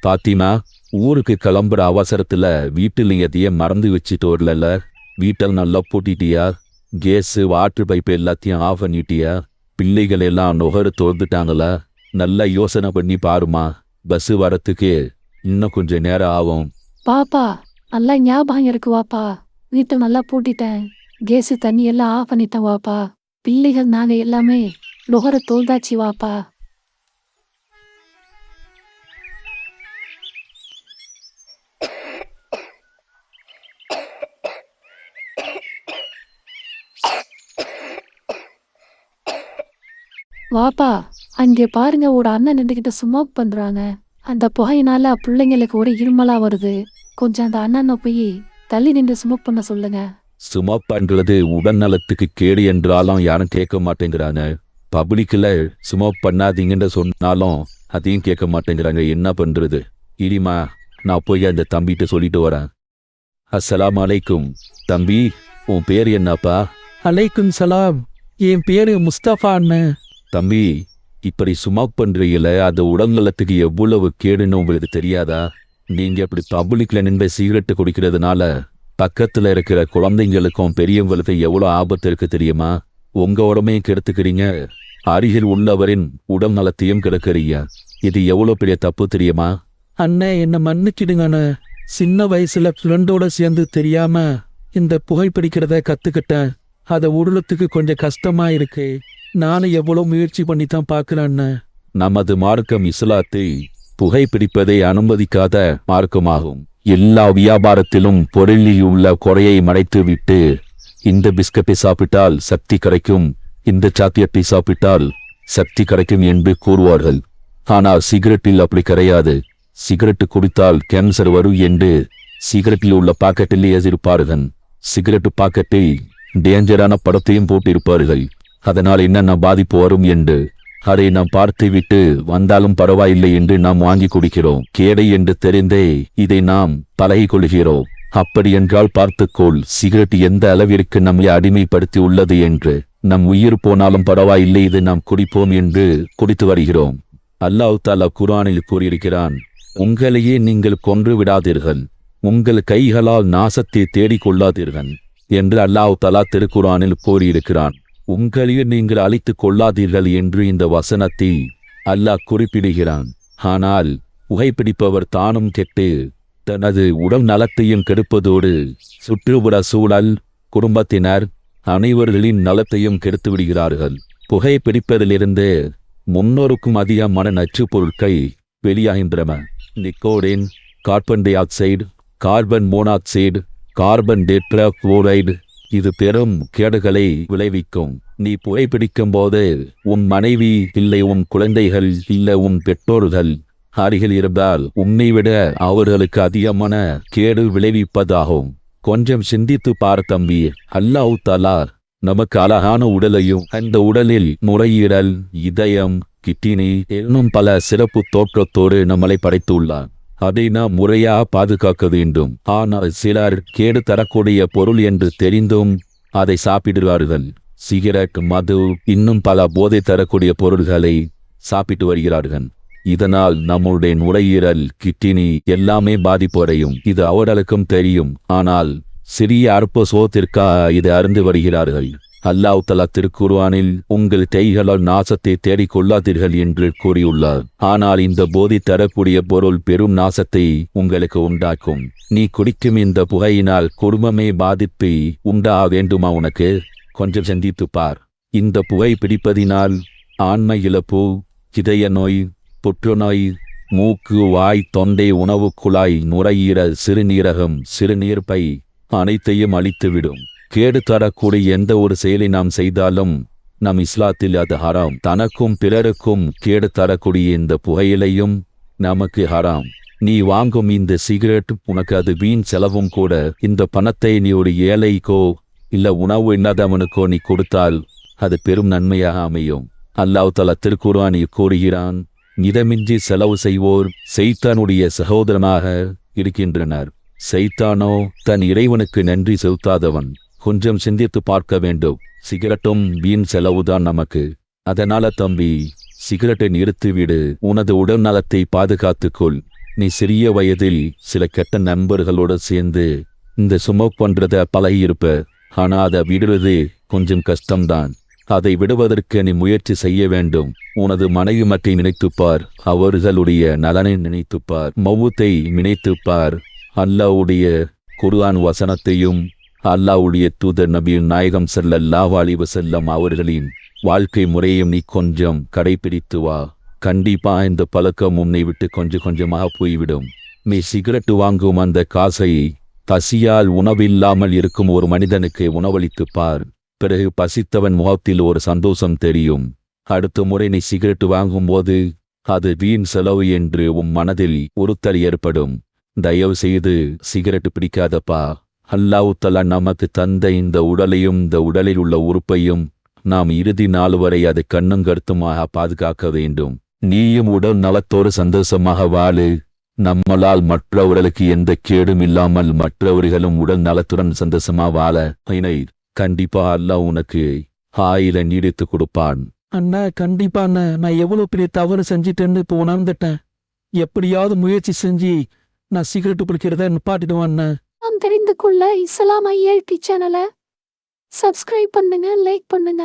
பாத்திமா, ஊருக்கு கிளம்புற அவசரத்துல வீட்டில் எதையும் மறந்து வச்சுட்டு வரல. வீட்டில் நல்லா பூட்டிட்டியா? கேஸு வாட்டர் பைப்பு எல்லாத்தையும் ஆஃப் பண்ணிட்டியா? பிள்ளைகள் எல்லாம் நுகர தோர்ந்துட்டாங்களா? நல்லா யோசனை பண்ணி பாருமா. பஸ் வரத்துக்கு இன்னும் கொஞ்சம் நேரம் ஆகும். பாப்பா, நல்லா ஞாபகம் இருக்கு வாப்பா. வீட்டை நல்லா பூட்டிட்டேன். கேஸு தண்ணி எல்லாம் ஆஃப் பண்ணிட்டேன் வாப்பா. பிள்ளைகள் நாங்க எல்லாமே நுகர தோல்தாச்சு வாப்பா. வாப்பா, அங்கே பாருங்க, ஒரு அண்ணன் நின்றுகிட்ட ஸ்மோக் பண்றாங்க. அந்த புகையினால பிள்ளைங்களுக்கு ஒரு இருமலா வருது. கொஞ்சம் அந்த அண்ணனை போய் தள்ளி நின்று ஸ்மோக் பண்ண சொல்லுங்க. ஸ்மோக் பண்றது உடல் நலத்துக்கு கேடு என்றாலும் யாரும் கேட்க மாட்டேங்கிறாங்க. பப்ளிக்ல ஸ்மோக் பண்ணாதீங்கன்னு சொன்னாலும் அதையும் கேட்க மாட்டேங்கிறாங்க. என்ன பண்றது? இனிமா, நான் போய் அந்த தம்பிகிட்ட சொல்லிட்டு வரேன். அஸ்ஸலாமு அலைக்கும். தம்பி, உன் பேர் என்னப்பா? அலைக்கும் சலாம், என் பேரு முஸ்தபா அண்ணன். தம்பி, இப்படி ஸ்மோக் பண்றீங்கள, அது உடல் நலத்துக்கு எவ்வளவு கேடுன்னு உங்களுக்கு தெரியாதா? நீங்க இப்படி பப்ளிக்ல நின்று சிகரெட்டு குடிக்கிறதுனால பக்கத்துல இருக்கிற குழந்தைங்களுக்கும் பெரியவங்களுக்கு எவ்வளோ ஆபத்து இருக்கு தெரியுமா? உங்க உடம்பையும் கெடுத்துக்கிறீங்க, அருகில் உள்ளவரின் உடல் நலத்தையும் கெடுக்கிறீங்க. இது எவ்வளோ பெரிய தப்பு தெரியுமா? அண்ணன், என்ன மன்னிச்சிடுங்க அண்ணன். சின்ன வயசுல ஃப்ரெண்டோட சேர்ந்து தெரியாம இந்த புகைப்பிடிக்கிறத கத்துக்கிட்டேன். அதை உடலத்துக்கு கொஞ்சம் கஷ்டமா இருக்கு. நானும் எவ்வளோ முயற்சி பண்ணி தான் பார்க்கிறேன் அண்ணன். நமது மார்க்கம் இஸ்லாத்தை புகைப்பிடிப்பதை அனுமதிக்காத மார்க்கமாகும். எல்லா வியாபாரத்திலும் பொருளில் உள்ள குறையை மறைத்து விட்டு, இந்த பிஸ்கட்டை சாப்பிட்டால் சக்தி கிடைக்கும், இந்த சாத்தியத்தை சாப்பிட்டால் சக்தி கிடைக்கும் என்று கூறுவார்கள். ஆனால் சிகரெட்டில் அப்படி கிடையாது. சிகரெட்டு குடித்தால் கேன்சர் வரும் என்று சிகரெட்டில் உள்ள பாக்கெட்டில் எழுதியிருப்பார்கள். சிகரெட்டு பாக்கெட்டில் டேஞ்சரான படத்தையும் போட்டிருப்பார்கள். அதனால் என்னென்ன பாதிப்பு வரும் என்று அதை நாம் பார்த்து விட்டு வந்தாலும் பரவாயில்லை என்று நாம் வாங்கி குடிக்கிறோம். கேடை என்று தெரிந்தே இதை நாம் பழகி கொள்கிறோம். அப்படி என்றால் பார்த்துக்கொள், சிகரெட் எந்த அளவிற்கு நம்மை அடிமைப்படுத்தி உள்ளது என்று. நம் உயிர் போனாலும் பரவாயில்லை, இதை நாம் குடிப்போம் என்று குடித்து வருகிறோம். அல்லாஹ் தஆலா குர்ஆனில் கூறியிருக்கிறான், உங்களையே நீங்கள் கொன்று விடாதீர்கள், உங்கள் கைகளால் நாசத்தை தேடிக்கொள்ளாதீர்கள் என்று அல்லாஹ் தஆலா திருக்குர்ஆனில் கூறியிருக்கிறான். உங்களையே நீங்கள் அழித்துக் கொள்ளாதீர்கள் என்று இந்த வசனத்தை அல்லாஹ் குறிப்பிடுகிறான். ஆனால் புகைப்பிடிப்பவர் தானும் கெட்டு தனது உடல் நலத்தையும் கெடுப்பதோடு சுற்றுப்புற சூழல், குடும்பத்தினர் அனைவர்களின் நலத்தையும் கெடுத்து விடுகிறார்கள். புகைப்பிடிப்பதிலிருந்து 300க்கும் அதிகமான நச்சுப் பொருட்கள் வெளியாகின்றன. Nicotine, carbon dioxide, carbon monoxide, carbon tetrachloride இது பெரும் கேடுகளை விளைவிக்கும். நீ புகைப்பிடிக்கும் போது உன் மனைவி இல்லை, உன் குழந்தைகள் இல்லை, உன் பெற்றோர்கள் அருகில் இருந்தால் உன்னை விட அவர்களுக்கு அதிகமான கேடு விளைவிப்பதாகும். கொஞ்சம் சிந்தித்து பார் தம்பி. அல்லாஹ் தஆலா நமக்கு அழகான உடலையும் அந்த உடலில் நுரையீரல், இதயம், கிட்னி இன்னும் பல சிறப்பு தோற்றத்தோடு நம்மளை படைத்துள்ளார். அதை நாம் முறையா பாதுகாக்க வேண்டும். ஆனால் சிலர் கேடு தரக்கூடிய பொருள் என்று தெரிந்தும் அதை சாப்பிடுவார்கள். சிகரெட், மது இன்னும் பல போதை தரக்கூடிய பொருள்களை சாப்பிட்டு வருகிறார்கள். இதனால் நம்முடைய நுரையீரல், கிட்னி எல்லாமே பாதிப்படையும். இது அவர்களுக்கும் தெரியும். ஆனால் சிறிய அற்ப சோத்திற்காக இதை அருந்து வருகிறார்கள். அல்லாஹ் தஆலா திருக்குர்ஆனில் உங்கள் கைகளால் நாசத்தை தேடிக்கொள்ளாதீர்கள் என்று கூறியுள்ளார். ஆனால் இந்த போதை தரக்கூடிய பொருள் பெரும் நாசத்தை உங்களுக்கு உண்டாக்கும். நீ குடிக்கும் இந்த புகையினால் குடும்பமே பாதிப்பை உண்டாக வேண்டுமா உனக்கு? கொஞ்சம் சிந்தித்து பார். இந்த புகை பிடிப்பதினால் ஆண்மை இழப்பு, இதய நோய், புற்றுநோய், மூக்கு, வாய், தொண்டை, உணவு குழாய், நுரையீரல், சிறுநீரகம், சிறுநீர்ப்பை அனைத்தையும் அழித்துவிடும். கேடு தரக்கூடிய எந்த ஒரு செயலை நாம் செய்தாலும் நம் இஸ்லாத்தில் அது ஹராம். தனக்கும் பிறருக்கும் கேடு தரக்கூடிய இந்த புகையிலையும் நமக்கு ஹராம். நீ வாங்கும் இந்த சிகரெட் உனக்கு அது வீண் செலவும் கூட. இந்த பணத்தை நீ ஒரு ஏழைக்கோ இல்ல உணவு இல்லாதவனுக்கோ நீ கொடுத்தால் அது பெரும் நன்மையாக அமையும். அல்லாஹ் தஆலா திருக்குர்ஆனில் கூறுகிறான், மிதமின்றி செலவு செய்வோர் சைத்தானுடைய சகோதரனாக இருக்கின்றனர். சைத்தானோ தன் இறைவனுக்கு நன்றி செலுத்தாதவன். கொஞ்சம் சிந்தித்து பார்க்க வேண்டும். சிகரெட்டும் வீண் செலவுதான் நமக்கு. அதனால தம்பி, சிகரெட்டை நிறுத்திவிடு. உனது உடல் நலத்தை பாதுகாத்துக்கொள். நீ சிறிய வயதில் சில கெட்ட நண்பர்களோட சேர்ந்து இந்த சுமோக் பண்றத பழகியிருப்ப. ஆனா அதை விடுறது கொஞ்சம் கஷ்டம்தான். அதை விடுவதற்கு நீ முயற்சி செய்ய வேண்டும். உனது மனைவி மற்றை நினைத்துப்பார், அவர்களுடைய நலனை நினைத்துப்பார், மவுத்தை நினைத்துப்பார். அல்லாஹ்வுடைய குர்ஆன் வசனத்தையும் அல்லாஹ்வுடைய தூதர் நபி நாயகம் ஸல்லல்லாஹு அலைஹி வஸல்லம் அவர்களின் வாழ்க்கை முறையும் நீ கொஞ்சம் கடைபிடித்து வா. கண்டிப்பா இந்த பழக்கம் உன்னை விட்டு கொஞ்சம் கொஞ்சமாக போய்விடும். நீ சிகரெட்டு வாங்கும் அந்த காசை பசியால் உணவில்லாமல் இருக்கும் ஒரு மனிதனுக்கு உணவளித்துப் பார். பிறகு பசித்தவன் முகத்தில் ஒரு சந்தோஷம் தெரியும். அடுத்த முறை நீ சிகரெட்டு வாங்கும்போது அது வீண் செலவு என்று உன் மனதில் உறுத்தல் ஏற்படும். தயவு செய்து சிகரெட்டு பிடிக்காதப்பா. அல்லாஹ் தஆலா நமக்கு தந்த இந்த உடலையும் இந்த உடலில் உள்ள உறுப்பையும் நாம் இறுதி நாள் வரை அதை கண்ணும் கருத்துமாக பாதுகாக்க வேண்டும். நீயும் உடல் நலத்தோடு சந்தோஷமாக வாழு. நம்மளால் மற்றவர்களுக்கு எந்த கேடும் இல்லாமல் மற்றவர்களும் உடல் நலத்துடன் சந்தோஷமா வாழ கண்டிப்பா அல்லாஹ் உனக்கு ஆயில நீடித்து கொடுப்பான். அண்ணா கண்டிப்பா அண்ணா, நான் எவ்வளவு பெரிய தவறு செஞ்சிட்டேன்னு இப்போ உணர்ந்துட்டேன். எப்படியாவது முயற்சி செஞ்சு நான் சிகரெட்டு பிடிக்கிறத நிப்பாட்டிடுவேன் அண்ணா. நாம் தெரிந்து கொள்ள இஸ்லாம் ILT சேனலை சப்ஸ்கிரைப் பண்ணுங்க, லைக் பண்ணுங்க.